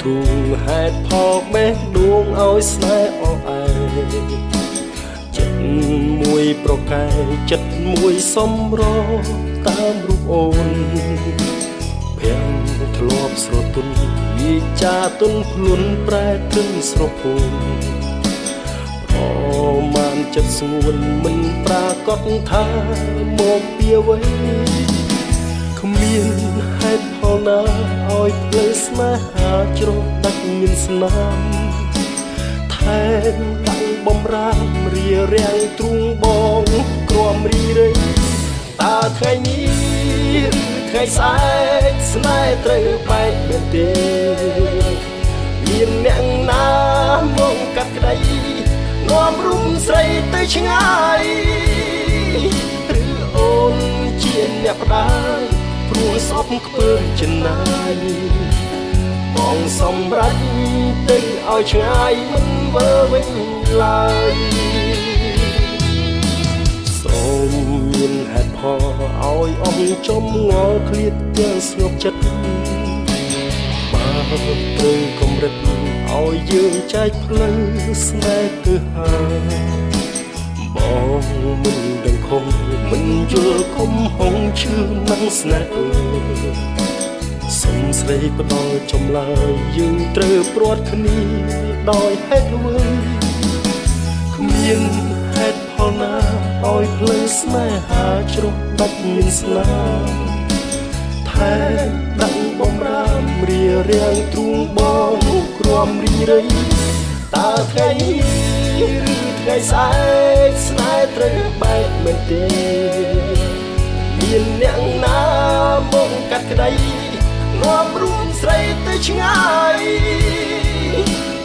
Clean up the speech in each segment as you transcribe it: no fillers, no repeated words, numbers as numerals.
ទ្រូងហេតុផលបេះដូងឲ្យស្នេហ៍អស់ឯងចិត្តមួយប្រកែកចិត្តមួយសំរតាមរូបអូនភាំងធ្លាប់ស្រទន់វិចាទុនខ្លួនប្រែទិនស្រពោនប្រមាណចិត្តស្ងួនមិនប្រាកដថាមកពីអ្វីគ្មានហេតុផលណាឲ្យផ្លូវស្នេហាជ្រោះដាច់មានស្នាមថែមតាំងបំរាមរារាំងទ្រូងបងក្រំរីរៃតើថ្ងៃនេះថ្ងៃស្អែកស្នេហ៍ត្រូវបែកមែនទេមានអ្នកណាមកកាត់ក្តីនាំរុំស្រីទៅឆ្ងាយឬអូនជាអ្នកផ្ដាល់ព្រោះសពខ្ពើមចំណាយបងសម្រេចទៅឲ្យឆ្ងាយមិនវើវិញឡើយសូមមានហេតុផលឲ្យអស់ចំងល់ឃ្លាតទាំងស្ងប់ចិត្តបើត្រូវកម្រិតឲ្យយើងចែកផ្លូវស្នេហ៍ទៅហើយបងមិនដឹងខំមិនយល់ខំហងឈឺនឹងស្នេហ៍សុំស្រីផ្ដល់ចម្លើយយើងត្រូវព្រាត់គ្នាដោយហេតុអ្វីគ្មានហេតុផលណាឲ្យផ្លូវស្នេហាជ្រោះដាច់មានស្នាមថែមដាក់បំរាមរារាំងទ្រូងបងក្រំរីរៃតើថ្ងៃនេះឬថ្ងៃស្អែកស្នេហ៍ត្រូវបែកមែនទេមានអ្នកណាមកកាត់ក្តីនាំរួមស្រីទៅឆ្ងាយ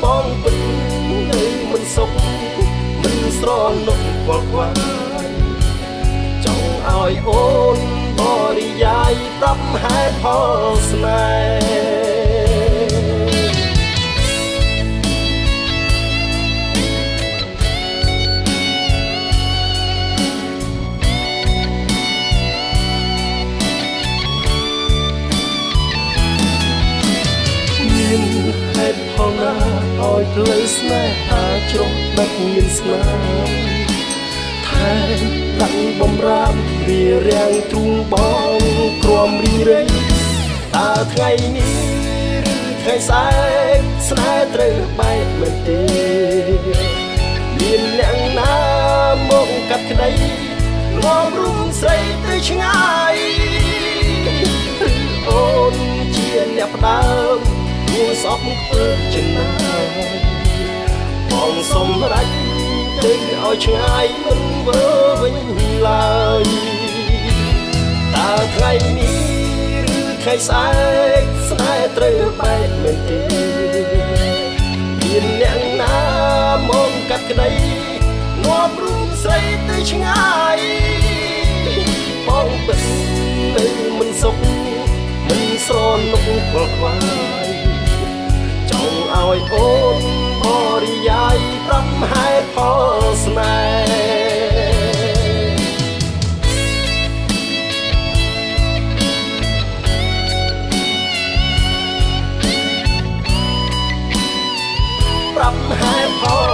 បងពិតនៅមិនសុខមិនស្រណុកខ្វល់ខ្វាយចង់ឲ្យអូនបរិយាយប្រាប់ហេតុផលស្នេហ៍ហេតុផលណាឲ្យផ្លូវស្នេហាជ្រោះដាច់មានស្នាមថែមដាក់បំរាមរារាំងទ្រូងបងក្រំរីរៃតើថ្ងៃនេះឬថ្ងៃស្អែកស្នេហ៍ត្រូវបែកមែនទេមានអ្នកណាមកកាត់ក្តីនាំរួមស្រីទៅឆ្ងាយអូនជាអ្នកផ្ដើមមួយសពខ្ពើមចំណាយបងសម្រេចទៅឲ្យឆ្ងាយមិនវើវិញឡើយតើថ្ងៃនេះឬថ្ងៃស្អែកស្នេហ៍ត្រូវបែកមែនទេមានអ្នកណាមកកាត់ក្តីនាំរួមស្រីទៅឆ្ងាយបងពិតនៅមិនសុខមិនស្រណុកខ្វល់ខ្វាយចង់ឲ្យអូនបរិយាយប្រាប់ហេតុផលស្នេហ៍ប្រាប់ហេតុផល